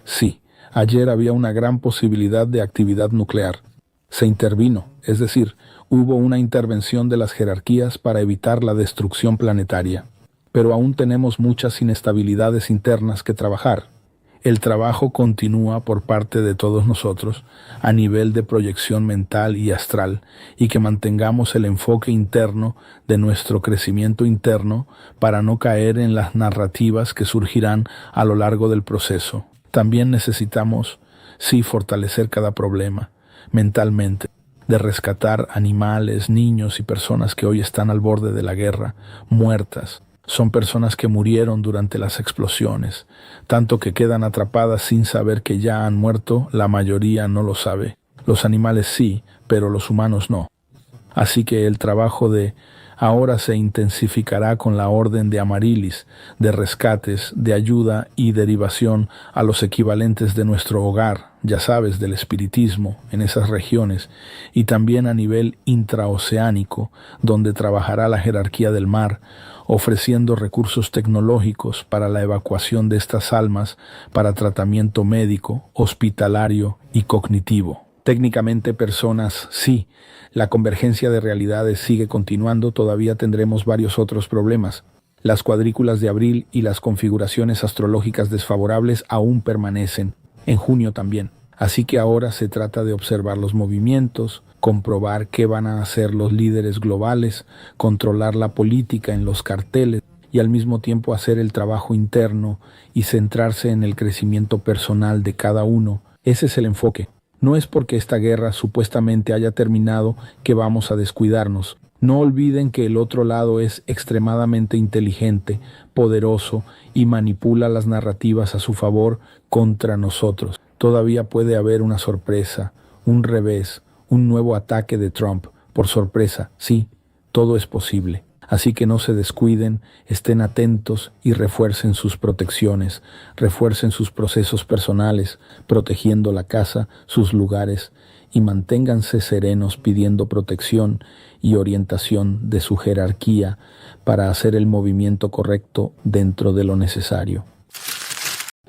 Sí, ayer había una gran posibilidad de actividad nuclear. Se intervino, es decir, hubo una intervención de las jerarquías para evitar la destrucción planetaria. Pero aún tenemos muchas inestabilidades internas que trabajar. El trabajo continúa por parte de todos nosotros a nivel de proyección mental y astral y que mantengamos el enfoque interno de nuestro crecimiento interno para no caer en las narrativas que surgirán a lo largo del proceso. También necesitamos, sí, fortalecer cada problema mentalmente, de rescatar animales, niños y personas que hoy están al borde de la guerra, muertas. Son personas que murieron durante las explosiones, tanto que quedan atrapadas sin saber que ya han muerto, la mayoría no lo sabe. Los animales sí, pero los humanos no. Así que el trabajo de ahora se intensificará con la orden de Amarilis, de rescates, de ayuda y derivación a los equivalentes de nuestro hogar, ya sabes, del espiritismo en esas regiones, y también a nivel intraoceánico, donde trabajará la jerarquía del mar, ofreciendo recursos tecnológicos para la evacuación de estas almas para tratamiento médico, hospitalario y cognitivo. Técnicamente personas, sí, la convergencia de realidades sigue continuando, todavía tendremos varios otros problemas. Las cuadrículas de abril y las configuraciones astrológicas desfavorables aún permanecen, en junio también. Así que ahora se trata de observar los movimientos, comprobar qué van a hacer los líderes globales, controlar la política en los carteles y al mismo tiempo hacer el trabajo interno y centrarse en el crecimiento personal de cada uno. Ese es el enfoque. No es porque esta guerra supuestamente haya terminado que vamos a descuidarnos. No olviden que el otro lado es extremadamente inteligente, poderoso y manipula las narrativas a su favor contra nosotros. Todavía puede haber una sorpresa, un revés, un nuevo ataque de Trump. Por sorpresa, sí, todo es posible. Así que no se descuiden, estén atentos y refuercen sus protecciones, refuercen sus procesos personales, protegiendo la casa, sus lugares, y manténganse serenos pidiendo protección y orientación de su jerarquía para hacer el movimiento correcto dentro de lo necesario.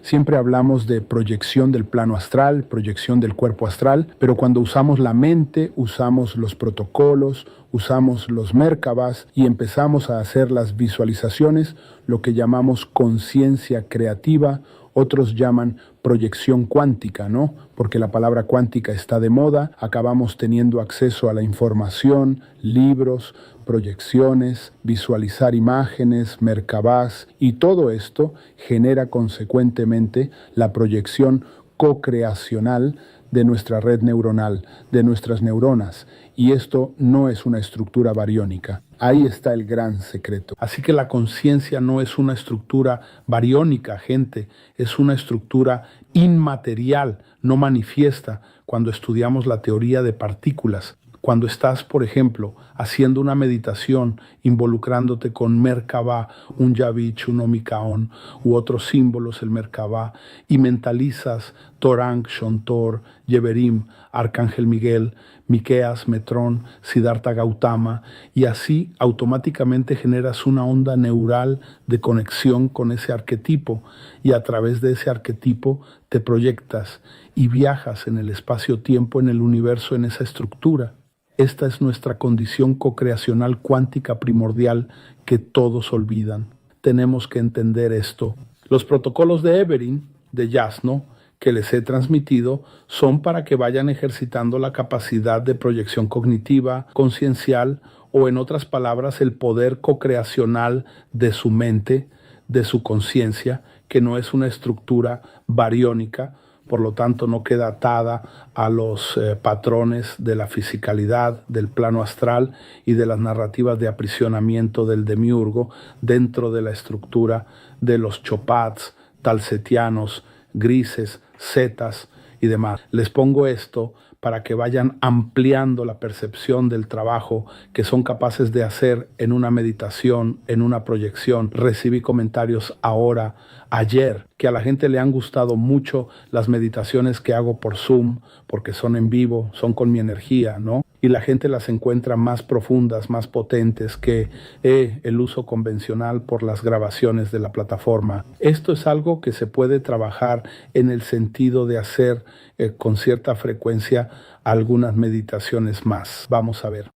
Siempre hablamos de proyección del plano astral, proyección del cuerpo astral, pero cuando usamos la mente, usamos los protocolos, usamos los Merkabahs y empezamos a hacer las visualizaciones, lo que llamamos conciencia creativa, otros llaman proyección cuántica, ¿no? Porque la palabra cuántica está de moda, acabamos teniendo acceso a la información, libros, proyecciones, visualizar imágenes, Merkabahs, y todo esto genera consecuentemente la proyección co-creacional de nuestra red neuronal, de nuestras neuronas, y esto no es una estructura bariónica. Ahí está el gran secreto. Así que la conciencia no es una estructura bariónica, gente, es una estructura inmaterial, no manifiesta cuando estudiamos la teoría de partículas. Cuando estás, por ejemplo, haciendo una meditación involucrándote con Merkabah, un Yavich, un Omikaon u otros símbolos, el Merkabah, y mentalizas Torang, Shontor, Yeverim, Arcángel Miguel, Miqueas, Metrón, Siddhartha Gautama, y así automáticamente generas una onda neural de conexión con ese arquetipo, y a través de ese arquetipo te proyectas y viajas en el espacio-tiempo, en el universo, en esa estructura. Esta es nuestra condición co-creacional cuántica primordial que todos olvidan. Tenemos que entender esto. Los protocolos de Everin, de Yasno, que les he transmitido, son para que vayan ejercitando la capacidad de proyección cognitiva, conciencial, o en otras palabras, el poder co-creacional de su mente, de su conciencia, que no es una estructura bariónica, por lo tanto no queda atada a los patrones de la fisicalidad, del plano astral y de las narrativas de aprisionamiento del demiurgo dentro de la estructura de los chopats, talsetianos, grises, zetas y demás. Les pongo esto para que vayan ampliando la percepción del trabajo que son capaces de hacer en una meditación, en una proyección. Recibí comentarios ahora ayer que a la gente le han gustado mucho las meditaciones que hago por Zoom, porque son en vivo, son con mi energía, ¿no? Y la gente las encuentra más profundas, más potentes que el uso convencional por las grabaciones de la plataforma. Esto es algo que se puede trabajar en el sentido de hacer con cierta frecuencia algunas meditaciones más. Vamos a ver.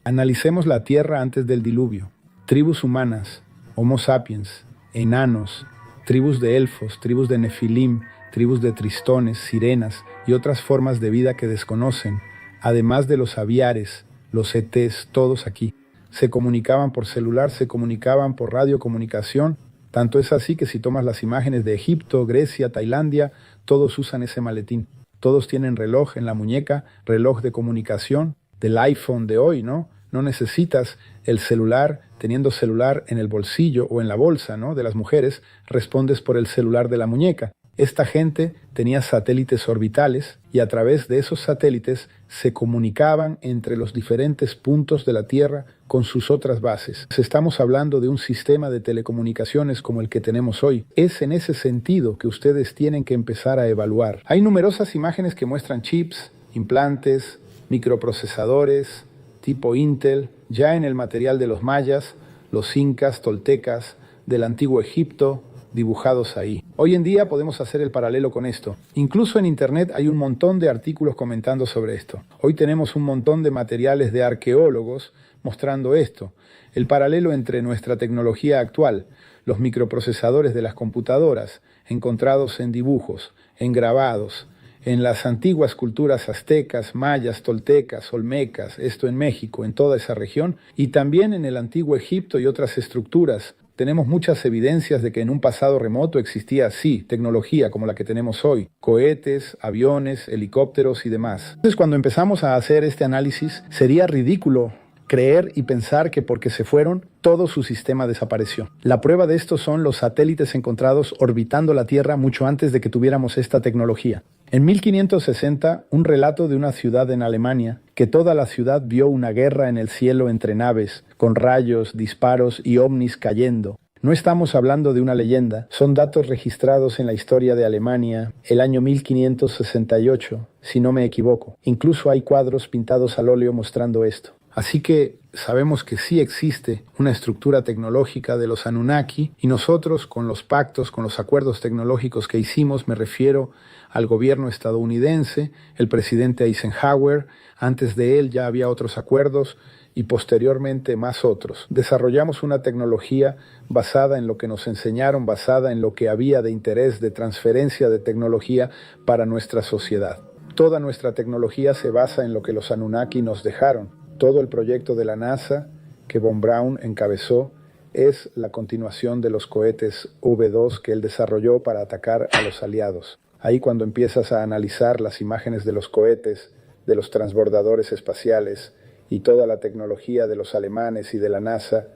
Analicemos la Tierra antes del diluvio. Tribus humanas, Homo sapiens, enanos, tribus de elfos, tribus de nefilim, tribus de tristones, sirenas y otras formas de vida que desconocen, además de los aviares, los ETs, todos aquí. Se comunicaban por celular, se comunicaban por radiocomunicación. Tanto es así que si tomas las imágenes de Egipto, Grecia, Tailandia, todos usan ese maletín. Todos tienen reloj en la muñeca, reloj de comunicación, del iPhone de hoy, ¿no? No necesitas el celular, teniendo celular en el bolsillo o en la bolsa, ¿no? De las mujeres, respondes por el celular de la muñeca. Esta gente tenía satélites orbitales y a través de esos satélites se comunicaban entre los diferentes puntos de la Tierra con sus otras bases. Estamos hablando de un sistema de telecomunicaciones como el que tenemos hoy. Es en ese sentido que ustedes tienen que empezar a evaluar. Hay numerosas imágenes que muestran chips, implantes, microprocesadores tipo Intel, ya en el material de los mayas, los incas, toltecas, del antiguo Egipto, dibujados ahí. Hoy en día podemos hacer el paralelo con esto. Incluso en Internet hay un montón de artículos comentando sobre esto. Hoy tenemos un montón de materiales de arqueólogos mostrando esto. El paralelo entre nuestra tecnología actual, los microprocesadores de las computadoras, encontrados en dibujos, en grabados, en las antiguas culturas aztecas, mayas, toltecas, olmecas, esto en México, en toda esa región, y también en el antiguo Egipto y otras estructuras. Tenemos muchas evidencias de que en un pasado remoto existía así, tecnología como la que tenemos hoy, cohetes, aviones, helicópteros y demás. Entonces, cuando empezamos a hacer este análisis, sería ridículo creer y pensar que porque se fueron, todo su sistema desapareció. La prueba de esto son los satélites encontrados orbitando la Tierra mucho antes de que tuviéramos esta tecnología. En 1560, un relato de una ciudad en Alemania, que toda la ciudad vio una guerra en el cielo entre naves, con rayos, disparos y ovnis cayendo. No estamos hablando de una leyenda, son datos registrados en la historia de Alemania, el año 1568, si no me equivoco. Incluso hay cuadros pintados al óleo mostrando esto. Así que sabemos que sí existe una estructura tecnológica de los Anunnaki y nosotros con los pactos, con los acuerdos tecnológicos que hicimos, me refiero al gobierno estadounidense, el presidente Eisenhower, antes de él ya había otros acuerdos y posteriormente más otros. Desarrollamos una tecnología basada en lo que nos enseñaron, basada en lo que había de interés de transferencia de tecnología para nuestra sociedad. Toda nuestra tecnología se basa en lo que los Anunnaki nos dejaron. Todo el proyecto de la NASA que Von Braun encabezó es la continuación de los cohetes V2 que él desarrolló para atacar a los aliados. Ahí cuando empiezas a analizar las imágenes de los cohetes, de los transbordadores espaciales y toda la tecnología de los alemanes y de la NASA,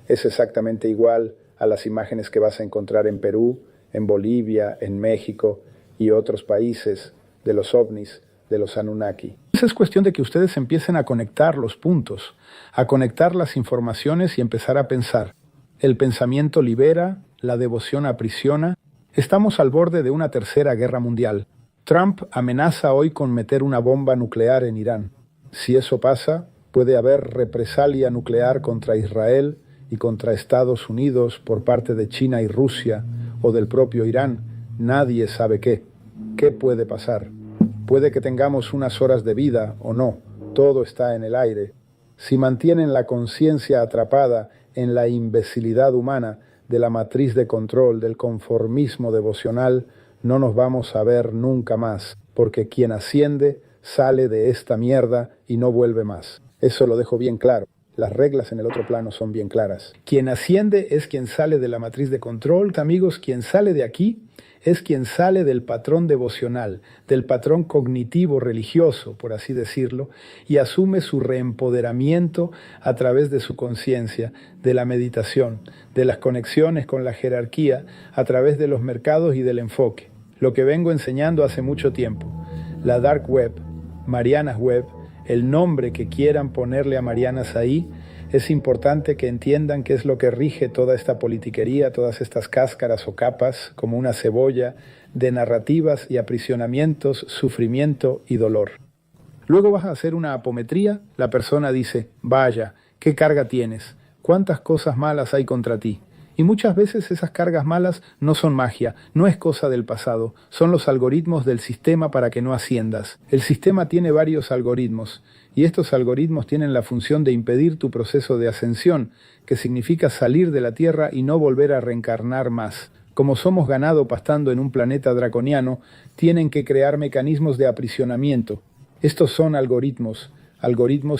es exactamente igual a las imágenes que vas a encontrar en Perú, en Bolivia, en México y otros países de los ovnis, de los Anunnaki. Es cuestión de que ustedes empiecen a conectar los puntos, a conectar las informaciones y empezar a pensar. El pensamiento libera, la devoción aprisiona. Estamos al borde de una tercera guerra mundial. Trump amenaza hoy con meter una bomba nuclear en Irán. Si eso pasa, puede haber represalia nuclear contra Israel y contra Estados Unidos por parte de China y Rusia o del propio Irán. Nadie sabe qué. ¿Qué puede pasar? Puede que tengamos unas horas de vida o no, todo está en el aire. Si mantienen la conciencia atrapada en la imbecilidad humana de la matriz de control, del conformismo devocional, no nos vamos a ver nunca más, porque quien asciende sale de esta mierda y no vuelve más. Eso lo dejo bien claro. Las reglas en el otro plano son bien claras. Quien asciende es quien sale de la matriz de control, amigos, quien sale de aquí es quien sale del patrón devocional, del patrón cognitivo religioso, por así decirlo, y asume su reempoderamiento a través de su conciencia, de la meditación, de las conexiones con la jerarquía, a través de los mercados y del enfoque. Lo que vengo enseñando hace mucho tiempo. La Dark Web, Marianas Web, el nombre que quieran ponerle a Marianas ahí, Es importante que entiendan qué es lo que rige toda esta politiquería, todas estas cáscaras o capas, como una cebolla, de narrativas y aprisionamientos, sufrimiento y dolor. Luego vas a hacer una apometría, la persona dice, vaya, ¿qué carga tienes? ¿Cuántas cosas malas hay contra ti? Y muchas veces esas cargas malas no son magia, no es cosa del pasado, son los algoritmos del sistema para que no asciendas. El sistema tiene varios algoritmos, y estos algoritmos tienen la función de impedir tu proceso de ascensión, que significa salir de la Tierra y no volver a reencarnar más. Como somos ganado pastando en un planeta draconiano, tienen que crear mecanismos de aprisionamiento. Estos son algoritmos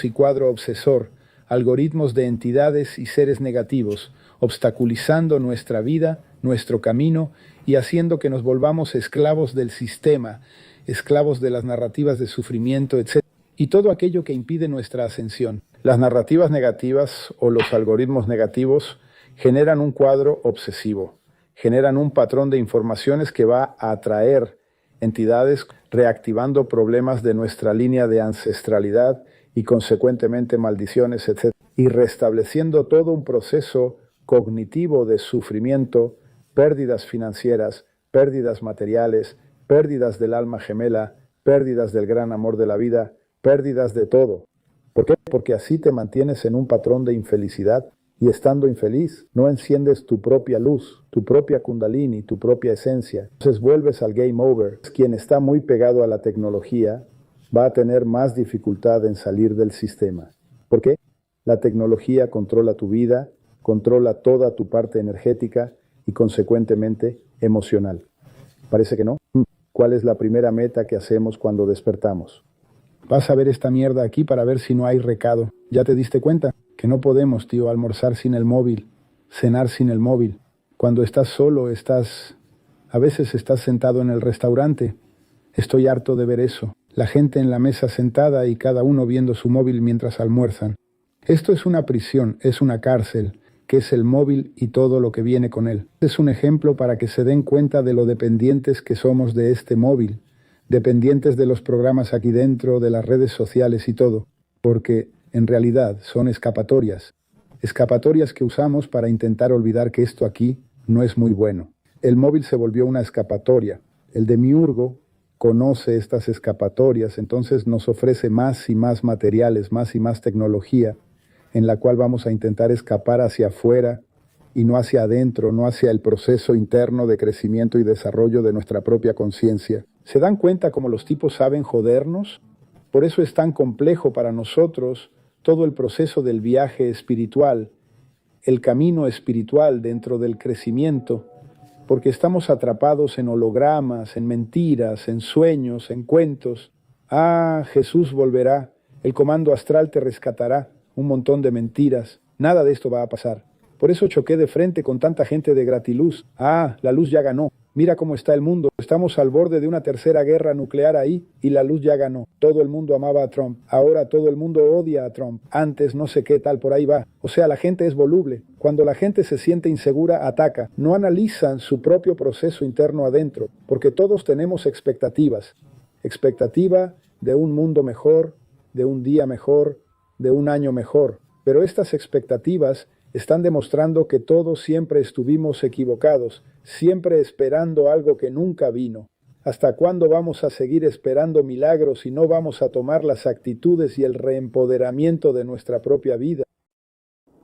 y cuadro obsesor, algoritmos de entidades y seres negativos, obstaculizando nuestra vida, nuestro camino y haciendo que nos volvamos esclavos del sistema, esclavos de las narrativas de sufrimiento, etc. Y todo aquello que impide nuestra ascensión. Las narrativas negativas o los algoritmos negativos generan un cuadro obsesivo, generan un patrón de informaciones que va a atraer entidades reactivando problemas de nuestra línea de ancestralidad y consecuentemente maldiciones, etc. Y restableciendo todo un proceso cognitivo de sufrimiento, pérdidas financieras, pérdidas materiales, pérdidas del alma gemela, pérdidas del gran amor de la vida, pérdidas de todo. ¿Por qué? Porque así te mantienes en un patrón de infelicidad y estando infeliz no enciendes tu propia luz, tu propia kundalini, tu propia esencia. Entonces vuelves al game over. Quien está muy pegado a la tecnología va a tener más dificultad en salir del sistema. ¿Por qué? La tecnología controla tu vida, controla toda tu parte energética y consecuentemente emocional. ¿Parece que no? ¿Cuál es la primera meta que hacemos cuando despertamos? Vas a ver esta mierda aquí para ver si no hay recado. ¿Ya te diste cuenta? Que no podemos, tío, almorzar sin el móvil, cenar sin el móvil. Cuando estás solo, a veces estás sentado en el restaurante. Estoy harto de ver eso. La gente en la mesa sentada y cada uno viendo su móvil mientras almuerzan. Esto es una prisión, es una cárcel, que es el móvil y todo lo que viene con él. Es un ejemplo para que se den cuenta de lo dependientes que somos de este móvil, dependientes de los programas aquí dentro, de las redes sociales y todo, porque en realidad son escapatorias que usamos para intentar olvidar que esto aquí no es muy bueno. El móvil se volvió una escapatoria. El demiurgo conoce estas escapatorias, entonces nos ofrece más y más materiales, más y más tecnología, en la cual vamos a intentar escapar hacia afuera y no hacia adentro, no hacia el proceso interno de crecimiento y desarrollo de nuestra propia conciencia. ¿Se dan cuenta cómo los tipos saben jodernos? Por eso es tan complejo para nosotros todo el proceso del viaje espiritual, el camino espiritual dentro del crecimiento, porque estamos atrapados en hologramas, en mentiras, en sueños, en cuentos. Ah, Jesús volverá, el comando astral te rescatará, un montón de mentiras. Nada de esto va a pasar. Por eso choqué de frente con tanta gente de gratiluz. Ah, la luz ya ganó. Mira cómo está el mundo. Estamos al borde de una tercera guerra nuclear ahí y la luz ya ganó. Todo el mundo amaba a Trump. Ahora todo el mundo odia a Trump. Antes no sé qué tal, por ahí va. O sea, la gente es voluble. Cuando la gente se siente insegura, ataca. No analizan su propio proceso interno adentro, porque todos tenemos expectativas. Expectativa de un mundo mejor, de un día mejor, de un año mejor. Pero estas expectativas están demostrando que todos siempre estuvimos equivocados, siempre esperando algo que nunca vino. ¿Hasta cuándo vamos a seguir esperando milagros y no vamos a tomar las actitudes y el reempoderamiento de nuestra propia vida?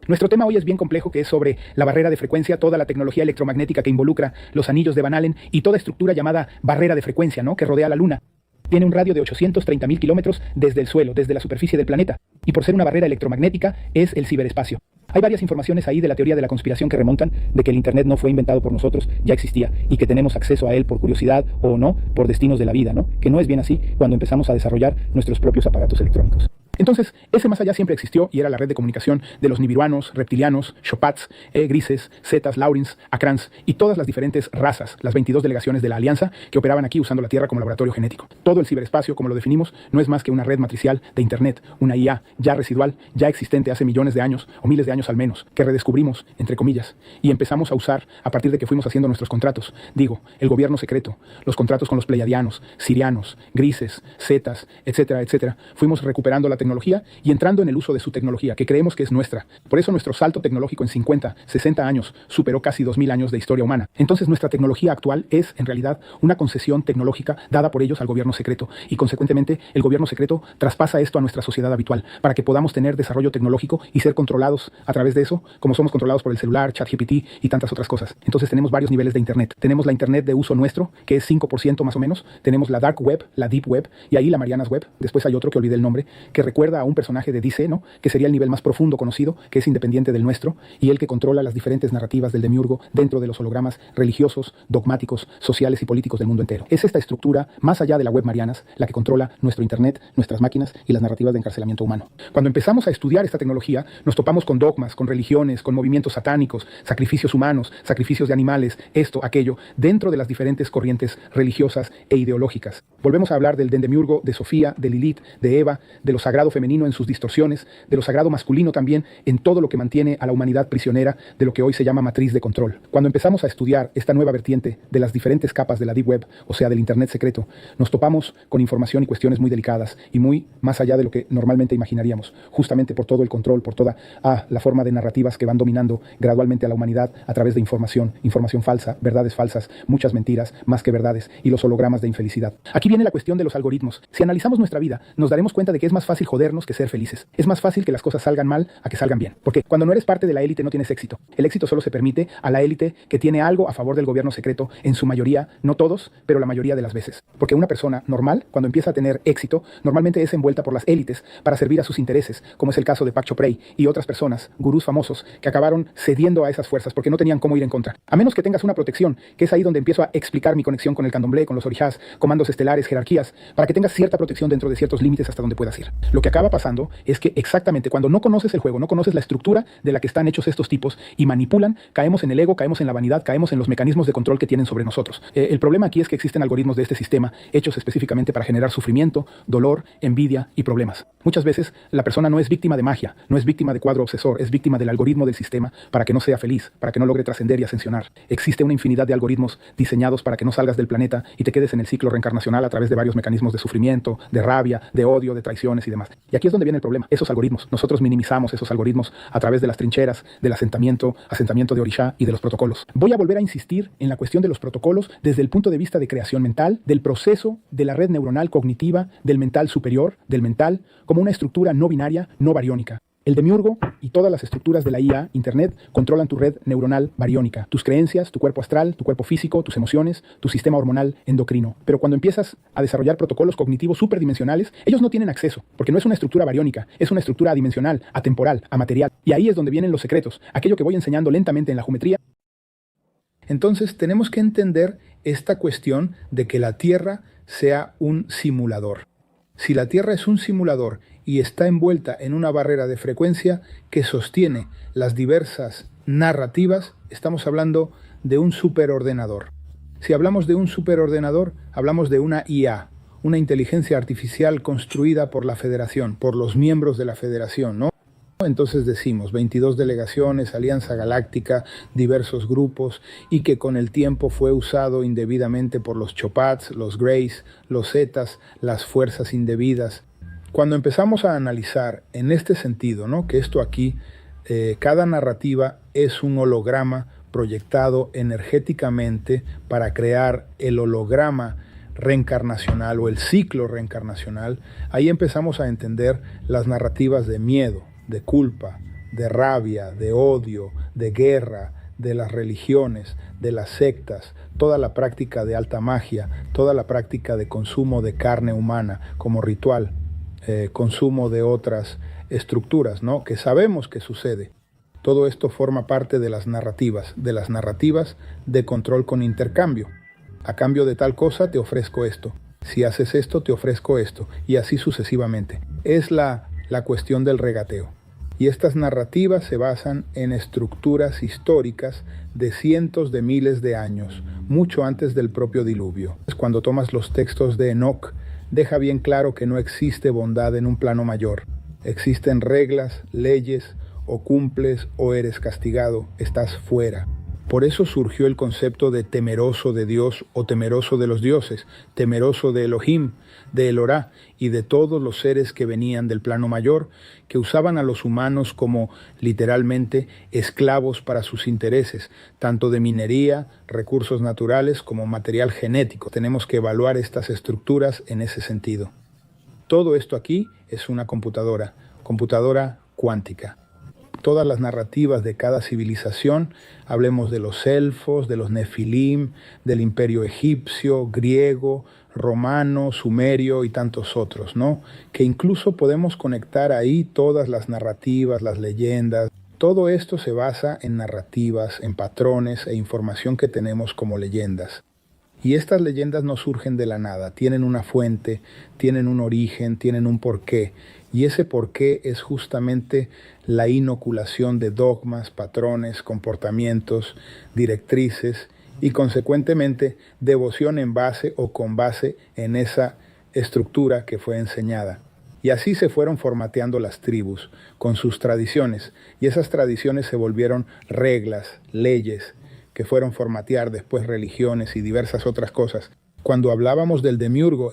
Nuestro tema hoy es bien complejo, que es sobre la barrera de frecuencia, toda la tecnología electromagnética que involucra los anillos de Van Allen y toda estructura llamada barrera de frecuencia, ¿no?, que rodea la Luna. Tiene un radio de 830.000 kilómetros desde el suelo, desde la superficie del planeta. Y por ser una barrera electromagnética, es el ciberespacio. Hay varias informaciones ahí de la teoría de la conspiración que remontan de que el Internet no fue inventado por nosotros, ya existía, y que tenemos acceso a él por curiosidad o no, por destinos de la vida, ¿no? Que no es bien así cuando empezamos a desarrollar nuestros propios aparatos electrónicos. Entonces, ese más allá siempre existió y era la red de comunicación de los nibiruanos, reptilianos, Chopats, grises, zetas, laurins, akrans y todas las diferentes razas, las 22 delegaciones de la Alianza que operaban aquí usando la Tierra como laboratorio genético. Todo el ciberespacio, como lo definimos, no es más que una red matricial de Internet, una IA ya residual, ya existente hace millones de años o miles de años al menos, que redescubrimos, entre comillas, y empezamos a usar a partir de que fuimos haciendo nuestros contratos. Digo, el gobierno secreto, los contratos con los pleiadianos, sirianos, grises, zetas, etcétera, etcétera. Fuimos recuperando la tecnología tecnología y entrando en el uso de su tecnología, que creemos que es nuestra. Por eso nuestro salto tecnológico en 50, 60 años superó casi 2000 años de historia humana. Entonces nuestra tecnología actual es, en realidad, una concesión tecnológica dada por ellos al gobierno secreto y, consecuentemente, el gobierno secreto traspasa esto a nuestra sociedad habitual para que podamos tener desarrollo tecnológico y ser controlados a través de eso, como somos controlados por el celular, ChatGPT y tantas otras cosas. Entonces tenemos varios niveles de Internet. Tenemos la Internet de uso nuestro, que es 5% más o menos. Tenemos la Dark Web, la Deep Web y ahí la Marianas Web. Después hay otro que olvidé el nombre, que recuerda a un personaje de DC, ¿no? Que sería el nivel más profundo conocido, que es independiente del nuestro y el que controla las diferentes narrativas del demiurgo dentro de los hologramas religiosos, dogmáticos, sociales y políticos del mundo entero. Es esta estructura, más allá de la web Marianas, la que controla nuestro Internet, nuestras máquinas y las narrativas de encarcelamiento humano. Cuando empezamos a estudiar esta tecnología, nos topamos con dogmas, con religiones, con movimientos satánicos, sacrificios humanos, sacrificios de animales, esto, aquello, dentro de las diferentes corrientes religiosas e ideológicas. Volvemos a hablar del demiurgo, de Sofía, de Lilith, de Eva, de lo sagrado femenino en sus distorsiones, de lo sagrado masculino también en todo lo que mantiene a la humanidad prisionera de lo que hoy se llama matriz de control. Cuando empezamos a estudiar esta nueva vertiente de las diferentes capas de la Deep Web, o sea, del Internet secreto, nos topamos con información y cuestiones muy delicadas y muy más allá de lo que normalmente imaginaríamos, justamente por todo el control, por toda la forma de narrativas que van dominando gradualmente a la humanidad a través de información falsa, verdades falsas, muchas mentiras, más que verdades, y los hologramas de infelicidad. Aquí viene la cuestión de los algoritmos. Si analizamos nuestra vida, nos daremos cuenta de que es más fácil jodernos que ser felices. Es más fácil que las cosas salgan mal a que salgan bien. Porque cuando no eres parte de la élite no tienes éxito. El éxito solo se permite a la élite que tiene algo a favor del gobierno secreto, en su mayoría, no todos, pero la mayoría de las veces. Porque una persona normal, cuando empieza a tener éxito, normalmente es envuelta por las élites para servir a sus intereses, como es el caso de Pak Chopra y otras personas, gurús famosos, que acabaron cediendo a esas fuerzas porque no tenían cómo ir en contra. A menos que tengas una protección, que es ahí donde empiezo a explicar mi conexión con el candomblé, con los orishas, comandos estelares, jerarquías, para que tengas cierta protección dentro de ciertos límites hasta donde puedas ir. Lo que acaba pasando es que exactamente cuando no conoces el juego, no conoces la estructura de la que están hechos estos tipos y manipulan, caemos en el ego, caemos en la vanidad, caemos en los mecanismos de control que tienen sobre nosotros. El problema aquí es que existen algoritmos de este sistema hechos específicamente para generar sufrimiento, dolor, envidia y problemas. Muchas veces la persona no es víctima de magia, no es víctima de cuadro obsesor, es víctima del algoritmo del sistema para que no sea feliz, para que no logre trascender y ascensionar. Existe una infinidad de algoritmos diseñados para que no salgas del planeta y te quedes en el ciclo reencarnacional a través de varios mecanismos de sufrimiento, de rabia, de odio, de traiciones y demás. Y aquí es donde viene el problema. Esos algoritmos, nosotros minimizamos esos algoritmos a través de las trincheras, del asentamiento de Orishá y de los protocolos. Voy a volver a insistir en la cuestión de los protocolos desde el punto de vista de creación mental, del proceso de la red neuronal cognitiva, del mental superior, del mental, como una estructura no binaria, no bariónica. El demiurgo y todas las estructuras de la IA, Internet, controlan tu red neuronal bariónica, tus creencias, tu cuerpo astral, tu cuerpo físico, tus emociones, tu sistema hormonal endocrino. Pero cuando empiezas a desarrollar protocolos cognitivos superdimensionales, ellos no tienen acceso, porque no es una estructura bariónica, es una estructura adimensional, atemporal, amaterial. Y ahí es donde vienen los secretos, aquello que voy enseñando lentamente en la geometría. Entonces tenemos que entender esta cuestión de que la Tierra sea un simulador. Si la Tierra es un simulador y está envuelta en una barrera de frecuencia que sostiene las diversas narrativas, estamos hablando de un superordenador. Si hablamos de un superordenador, hablamos de una IA, una inteligencia artificial construida por la Federación, por los miembros de la Federación, ¿no? Entonces decimos 22 delegaciones, Alianza Galáctica, diversos grupos, y que con el tiempo fue usado indebidamente por los Chopats, los Greys, los Zetas, las fuerzas indebidas. Cuando empezamos a analizar en este sentido, ¿no?, que esto aquí, cada narrativa es un holograma proyectado energéticamente para crear el holograma reencarnacional o el ciclo reencarnacional, ahí empezamos a entender las narrativas de miedo, de culpa, de rabia, de odio, de guerra, de las religiones, de las sectas, toda la práctica de alta magia, toda la práctica de consumo de carne humana como ritual, consumo de otras estructuras, ¿no?, que sabemos que sucede. Todo esto forma parte de las narrativas de control con intercambio. A cambio de tal cosa te ofrezco esto. Si haces esto, te ofrezco esto. Y así sucesivamente. Es la cuestión del regateo. Y estas narrativas se basan en estructuras históricas de cientos de miles de años, mucho antes del propio diluvio. Cuando tomas los textos de Enoch, deja bien claro que no existe bondad en un plano mayor. Existen reglas, leyes, o cumples o eres castigado, estás fuera. Por eso surgió el concepto de temeroso de Dios o temeroso de los dioses, temeroso de Elohim, de Elorá y de todos los seres que venían del plano mayor, que usaban a los humanos como literalmente esclavos para sus intereses, tanto de minería, recursos naturales como material genético. Tenemos que evaluar estas estructuras en ese sentido. Todo esto aquí es una computadora cuántica. Todas las narrativas de cada civilización, hablemos de los elfos, de los nefilim, del imperio egipcio, griego, romano, sumerio y tantos otros, ¿no? Que incluso podemos conectar ahí todas las narrativas, las leyendas. Todo esto se basa en narrativas, en patrones e información que tenemos como leyendas. Y estas leyendas no surgen de la nada, tienen una fuente, tienen un origen, tienen un porqué. Y ese porqué es justamente la inoculación de dogmas, patrones, comportamientos, directrices y consecuentemente devoción en base o con base en esa estructura que fue enseñada. Y así se fueron formateando las tribus con sus tradiciones y esas tradiciones se volvieron reglas, leyes, que fueron formatear después religiones y diversas otras cosas. Cuando hablábamos del demiurgo,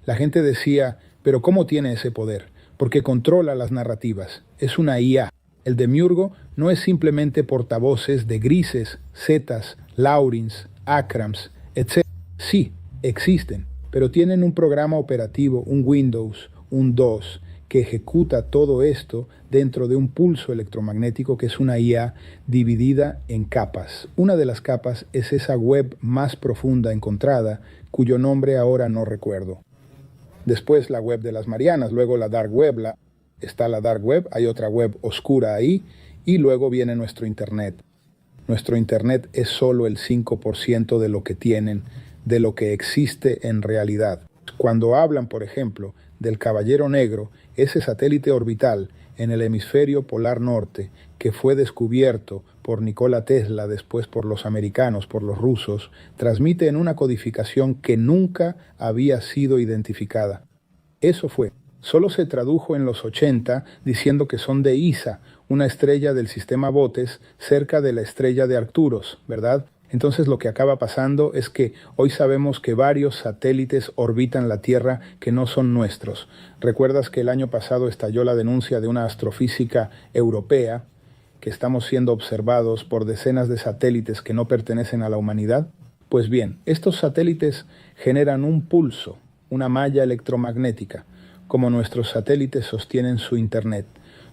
la gente decía, pero ¿cómo tiene ese poder? Porque controla las narrativas. Es una IA. El demiurgo no es simplemente portavoces de grises, zetas, laurins, akrams, etc. Sí, existen, pero tienen un programa operativo, un Windows, un DOS, que ejecuta todo esto dentro de un pulso electromagnético que es una IA dividida en capas. Una de las capas es esa web más profunda encontrada, cuyo nombre ahora no recuerdo. Después la web de las Marianas, luego la Dark Web, está la Dark Web, hay otra web oscura ahí, y luego viene nuestro Internet. Nuestro Internet es solo el 5% de lo que tienen, de lo que existe en realidad. Cuando hablan, por ejemplo, del Caballero Negro, ese satélite orbital en el hemisferio polar norte que fue descubierto por Nikola Tesla, después por los americanos, por los rusos, transmite en una codificación que nunca había sido identificada. Eso fue. Solo se tradujo en los 80 diciendo que son de Isa, una estrella del sistema Botes cerca de la estrella de Arcturus, ¿verdad? Entonces lo que acaba pasando es que hoy sabemos que varios satélites orbitan la Tierra que no son nuestros. ¿Recuerdas que el año pasado estalló la denuncia de una astrofísica europea que estamos siendo observados por decenas de satélites que no pertenecen a la humanidad? Pues bien, estos satélites generan un pulso, una malla electromagnética, como nuestros satélites sostienen su Internet,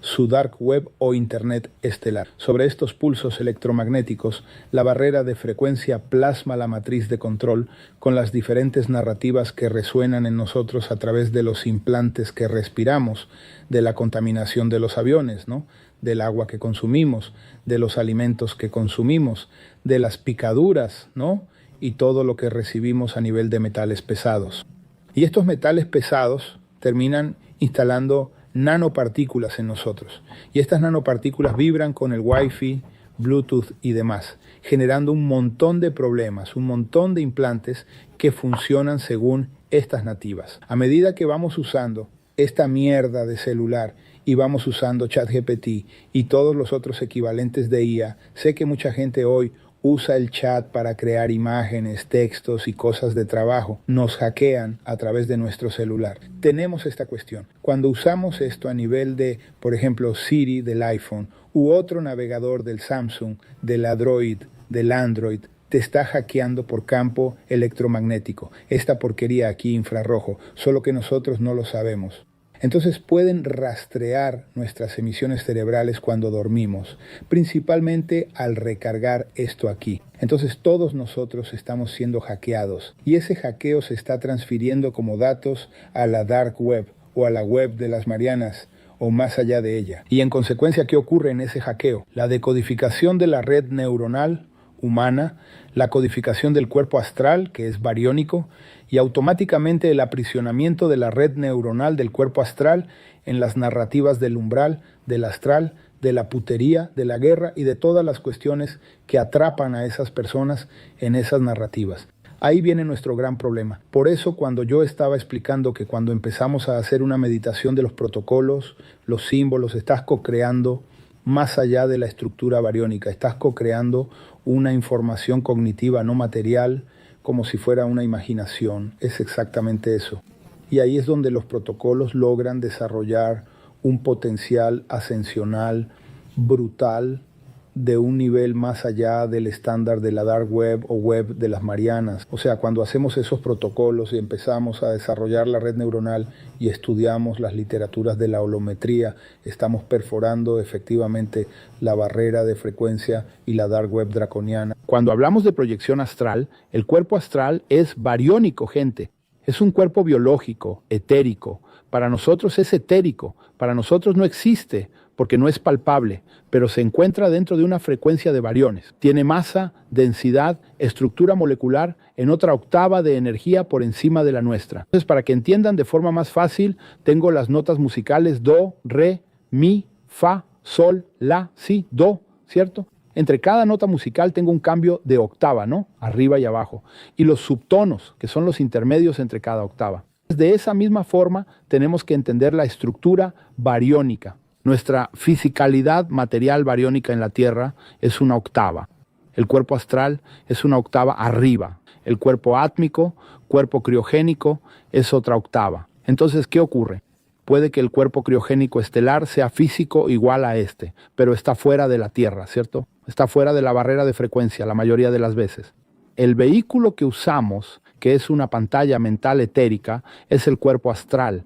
su dark web o Internet estelar. Sobre estos pulsos electromagnéticos, la barrera de frecuencia plasma la matriz de control con las diferentes narrativas que resuenan en nosotros a través de los implantes que respiramos, de la contaminación de los aviones, ¿no? Del agua que consumimos, de los alimentos que consumimos, de las picaduras, ¿no? Y todo lo que recibimos a nivel de metales pesados. Y estos metales pesados terminan instalando nanopartículas en nosotros. Y estas nanopartículas vibran con el Wi-Fi, Bluetooth y demás, generando un montón de problemas, un montón de implantes que funcionan según estas nativas. A medida que vamos usando esta mierda de celular y vamos usando ChatGPT y todos los otros equivalentes de IA, sé que mucha gente hoy usa el chat para crear imágenes, textos y cosas de trabajo. Nos hackean a través de nuestro celular. Tenemos esta cuestión. Cuando usamos esto a nivel de, por ejemplo, Siri del iPhone u otro navegador del Samsung, del Android, te está hackeando por campo electromagnético. Esta porquería aquí infrarrojo, solo que nosotros no lo sabemos. Entonces pueden rastrear nuestras emisiones cerebrales cuando dormimos, principalmente al recargar esto aquí. Entonces todos nosotros estamos siendo hackeados y ese hackeo se está transfiriendo como datos a la Dark Web o a la web de las Marianas o más allá de ella. Y en consecuencia, ¿qué ocurre en ese hackeo? La decodificación de la red neuronal humana, la codificación del cuerpo astral, que es bariónico, y automáticamente el aprisionamiento de la red neuronal del cuerpo astral en las narrativas del umbral, del astral, de la putería, de la guerra y de todas las cuestiones que atrapan a esas personas en esas narrativas. Ahí viene nuestro gran problema. Por eso cuando yo estaba explicando que cuando empezamos a hacer una meditación de los protocolos, los símbolos, estás co-creando más allá de la estructura bariónica, estás co-creando una información cognitiva no material como si fuera una imaginación. Es exactamente eso. Y ahí es donde los protocolos logran desarrollar un potencial ascensional brutal de un nivel más allá del estándar de la Dark Web o Web de las Marianas. O sea, cuando hacemos esos protocolos y empezamos a desarrollar la red neuronal y estudiamos las literaturas de la holometría, estamos perforando efectivamente la barrera de frecuencia y la Dark Web draconiana. Cuando hablamos de proyección astral, el cuerpo astral es bariónico, gente. Es un cuerpo biológico, etérico. Para nosotros es etérico, para nosotros no existe, porque no es palpable, pero se encuentra dentro de una frecuencia de bariones. Tiene masa, densidad, estructura molecular en otra octava de energía por encima de la nuestra. Entonces, para que entiendan de forma más fácil, tengo las notas musicales do, re, mi, fa, sol, la, si, do, ¿cierto? Entre cada nota musical tengo un cambio de octava, ¿no? Arriba y abajo. Y los subtonos, que son los intermedios entre cada octava. De esa misma forma, tenemos que entender la estructura bariónica. Nuestra fisicalidad material bariónica en la Tierra es una octava. El cuerpo astral es una octava arriba. El cuerpo átmico, cuerpo criogénico, es otra octava. Entonces, ¿qué ocurre? Puede que el cuerpo criogénico estelar sea físico igual a este, pero está fuera de la Tierra, ¿cierto? Está fuera de la barrera de frecuencia la mayoría de las veces. El vehículo que usamos, que es una pantalla mental etérica, es el cuerpo astral.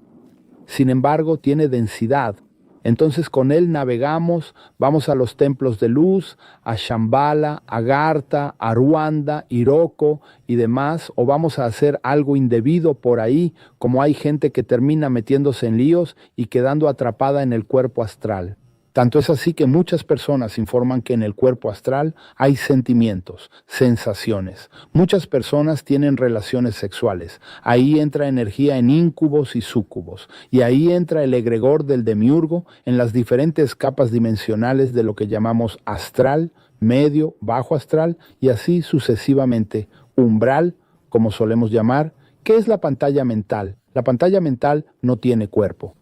Sin embargo, tiene densidad. Entonces con él navegamos, vamos a los templos de luz, a Shambhala, Agartha, a Ruanda, Iroko y demás, o vamos a hacer algo indebido por ahí, como hay gente que termina metiéndose en líos y quedando atrapada en el cuerpo astral. Tanto es así que muchas personas informan que en el cuerpo astral hay sentimientos, sensaciones. Muchas personas tienen relaciones sexuales. Ahí entra energía en íncubos y súcubos. Y ahí entra el egregor del demiurgo en las diferentes capas dimensionales de lo que llamamos astral, medio, bajo astral y así sucesivamente. Umbral, como solemos llamar. ¿Qué es la pantalla mental? La pantalla mental no tiene cuerpo.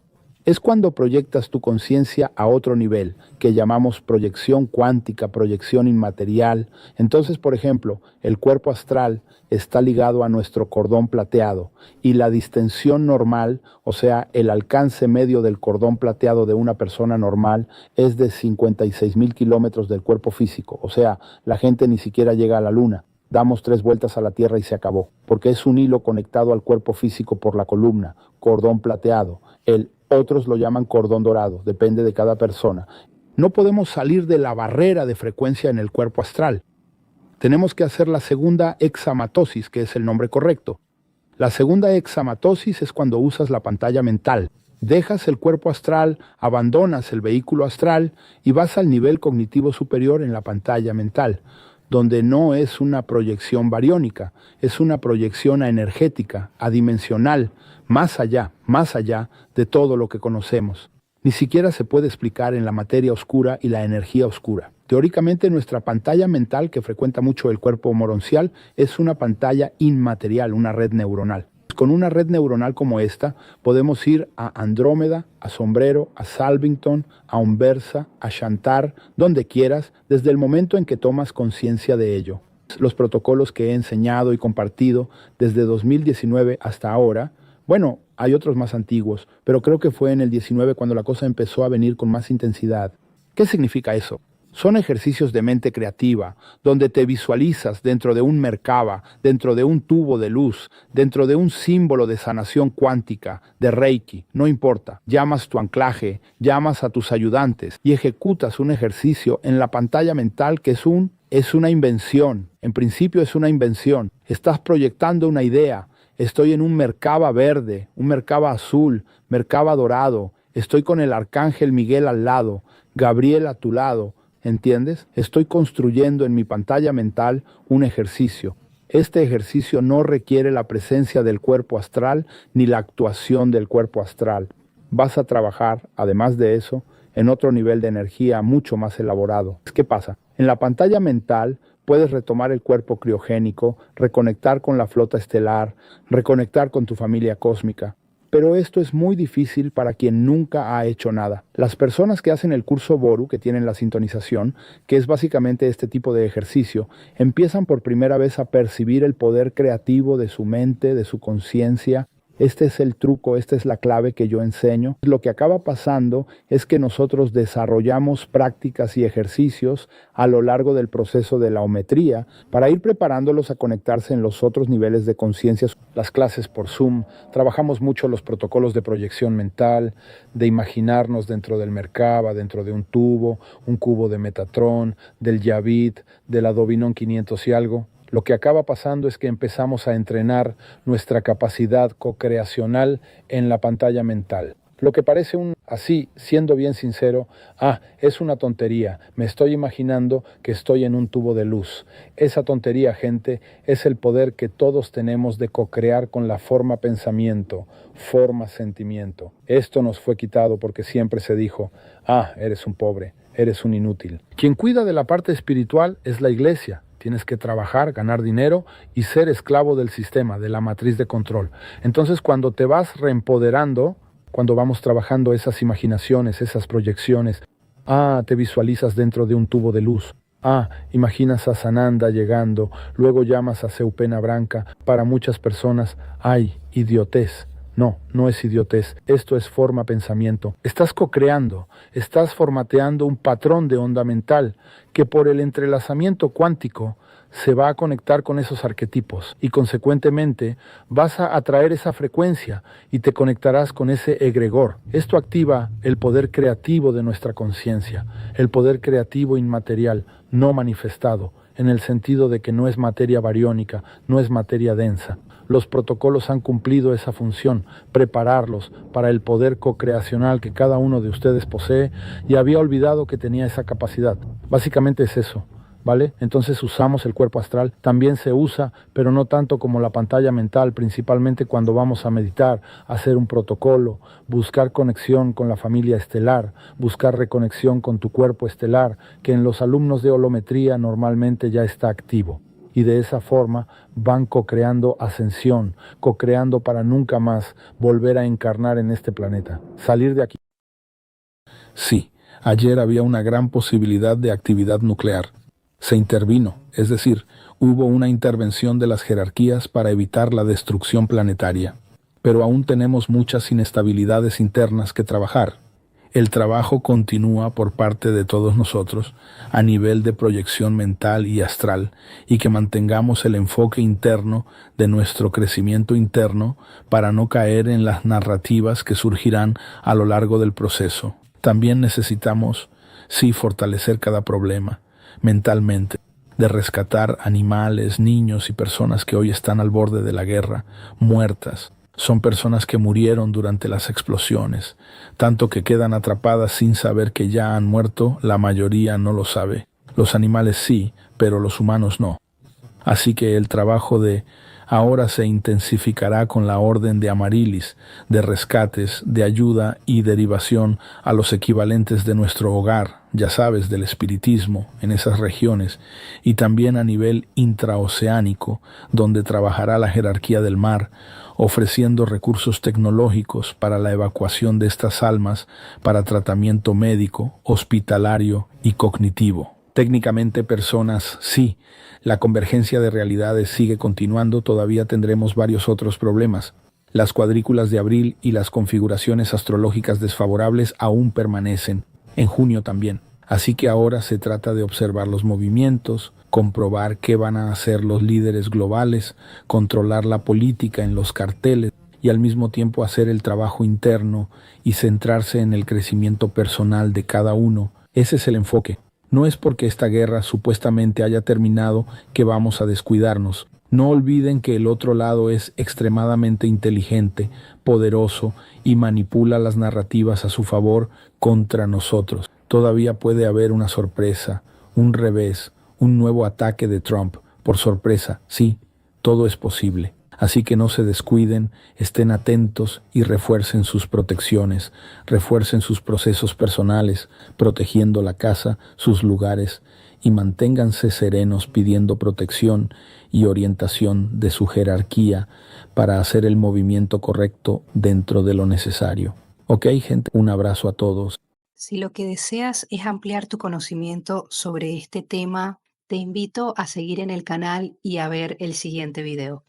Es cuando proyectas tu conciencia a otro nivel, que llamamos proyección cuántica, proyección inmaterial. Entonces, por ejemplo, el cuerpo astral está ligado a nuestro cordón plateado y la distensión normal, o sea, el alcance medio del cordón plateado de una persona normal es de 56,000 kilómetros del cuerpo físico. O sea, la gente ni siquiera llega a la luna. Damos 3 vueltas a la Tierra y se acabó, porque es un hilo conectado al cuerpo físico por la columna, cordón plateado. Otros lo llaman cordón dorado, depende de cada persona. No podemos salir de la barrera de frecuencia en el cuerpo astral. Tenemos que hacer la segunda hexamatosis, que es el nombre correcto. La segunda hexamatosis es cuando usas la pantalla mental. Dejas el cuerpo astral, abandonas el vehículo astral y vas al nivel cognitivo superior en la pantalla mental, donde no es una proyección bariónica, es una proyección energética, adimensional, más allá de todo lo que conocemos. Ni siquiera se puede explicar en la materia oscura y la energía oscura. Teóricamente nuestra pantalla mental, que frecuenta mucho el cuerpo moroncial, es una pantalla inmaterial, una red neuronal. Con una red neuronal como esta, podemos ir a Andrómeda, a Sombrero, a Salvington, a Umbersa, a Shantar, donde quieras, desde el momento en que tomas conciencia de ello. Los protocolos que he enseñado y compartido desde 2019 hasta ahora, bueno, hay otros más antiguos, pero creo que fue en el 19 cuando la cosa empezó a venir con más intensidad. ¿Qué significa eso? Son ejercicios de mente creativa, donde te visualizas dentro de un Merkaba, dentro de un tubo de luz, dentro de un símbolo de sanación cuántica, de Reiki, no importa. Llamas tu anclaje, llamas a tus ayudantes y ejecutas un ejercicio en la pantalla mental que es una invención. En principio es una invención. Estás proyectando una idea. Estoy en un Merkaba verde, un Merkaba azul, Merkaba dorado. Estoy con el arcángel Miguel al lado, Gabriel a tu lado. ¿Entiendes? Estoy construyendo en mi pantalla mental un ejercicio. Este ejercicio no requiere la presencia del cuerpo astral ni la actuación del cuerpo astral. Vas a trabajar, además de eso, en otro nivel de energía mucho más elaborado. ¿Qué pasa? En la pantalla mental puedes retomar el cuerpo criogénico, reconectar con la flota estelar, reconectar con tu familia cósmica. Pero esto es muy difícil para quien nunca ha hecho nada. Las personas que hacen el curso Boru, que tienen la sintonización, que es básicamente este tipo de ejercicio, empiezan por primera vez a percibir el poder creativo de su mente, de su conciencia. Este es el truco, esta es la clave que yo enseño. Lo que acaba pasando es que nosotros desarrollamos prácticas y ejercicios a lo largo del proceso de la ometría para ir preparándolos a conectarse en los otros niveles de conciencia. Las clases por Zoom, trabajamos mucho los protocolos de proyección mental, de imaginarnos dentro del Merkaba, dentro de un tubo, un cubo de Metatron, del Yavit, del Adobinon 500 y algo. Lo que acaba pasando es que empezamos a entrenar nuestra capacidad co-creacional en la pantalla mental. Lo que parece así, siendo bien sincero, es una tontería. Me estoy imaginando que estoy en un tubo de luz. Esa tontería, gente, es el poder que todos tenemos de co-crear con la forma pensamiento, forma sentimiento. Esto nos fue quitado porque siempre se dijo, eres un pobre, eres un inútil. Quien cuida de la parte espiritual es la iglesia. Tienes que trabajar, ganar dinero y ser esclavo del sistema, de la matriz de control. Entonces, cuando te vas reempoderando, cuando vamos trabajando esas imaginaciones, esas proyecciones, te visualizas dentro de un tubo de luz. Imaginas a Sananda llegando, luego llamas a Seupena Branca. Para muchas personas, idiotez. No, no es idiotez, esto es forma pensamiento. Estás co-creando, estás formateando un patrón de onda mental que por el entrelazamiento cuántico se va a conectar con esos arquetipos y consecuentemente vas a atraer esa frecuencia y te conectarás con ese egregor. Esto activa el poder creativo de nuestra conciencia, el poder creativo inmaterial, no manifestado, en el sentido de que no es materia bariónica, no es materia densa. Los protocolos han cumplido esa función, prepararlos para el poder co-creacional que cada uno de ustedes posee y había olvidado que tenía esa capacidad. Básicamente es eso, ¿vale? Entonces usamos el cuerpo astral, también se usa, pero no tanto como la pantalla mental, principalmente cuando vamos a meditar, hacer un protocolo, buscar conexión con la familia estelar, buscar reconexión con tu cuerpo estelar, que en los alumnos de holometría normalmente ya está activo. Y de esa forma van co-creando ascensión, co-creando para nunca más volver a encarnar en este planeta, salir de aquí. Sí, ayer había una gran posibilidad de actividad nuclear. Se intervino, es decir, hubo una intervención de las jerarquías para evitar la destrucción planetaria. Pero aún tenemos muchas inestabilidades internas que trabajar. El trabajo continúa por parte de todos nosotros a nivel de proyección mental y astral y que mantengamos el enfoque interno de nuestro crecimiento interno para no caer en las narrativas que surgirán a lo largo del proceso. También necesitamos, fortalecer cada problema mentalmente, de rescatar animales, niños y personas que hoy están al borde de la guerra, muertas. Son personas que murieron durante las explosiones, tanto que quedan atrapadas sin saber que ya han muerto, la mayoría no lo sabe. Los animales sí, pero los humanos no. Así que el trabajo ahora se intensificará con la orden de Amarilis, de rescates, de ayuda y derivación a los equivalentes de nuestro hogar, ya sabes, del espiritismo en esas regiones, y también a nivel intraoceánico, donde trabajará la jerarquía del mar, ofreciendo recursos tecnológicos para la evacuación de estas almas para tratamiento médico, hospitalario y cognitivo. Técnicamente personas, sí, la convergencia de realidades sigue continuando, todavía tendremos varios otros problemas. Las cuadrículas de abril y las configuraciones astrológicas desfavorables aún permanecen, en junio también. Así que ahora se trata de observar los movimientos, comprobar qué van a hacer los líderes globales, controlar la política en los carteles y al mismo tiempo hacer el trabajo interno y centrarse en el crecimiento personal de cada uno. Ese es el enfoque. No es porque esta guerra supuestamente haya terminado que vamos a descuidarnos. No olviden que el otro lado es extremadamente inteligente, poderoso y manipula las narrativas a su favor contra nosotros. Todavía puede haber una sorpresa, un revés, un nuevo ataque de Trump. Por sorpresa, sí, todo es posible. Así que no se descuiden, estén atentos y refuercen sus protecciones, refuercen sus procesos personales, protegiendo la casa, sus lugares, y manténganse serenos pidiendo protección y orientación de su jerarquía para hacer el movimiento correcto dentro de lo necesario. Ok, gente, un abrazo a todos. Si lo que deseas es ampliar tu conocimiento sobre este tema, te invito a seguir en el canal y a ver el siguiente video.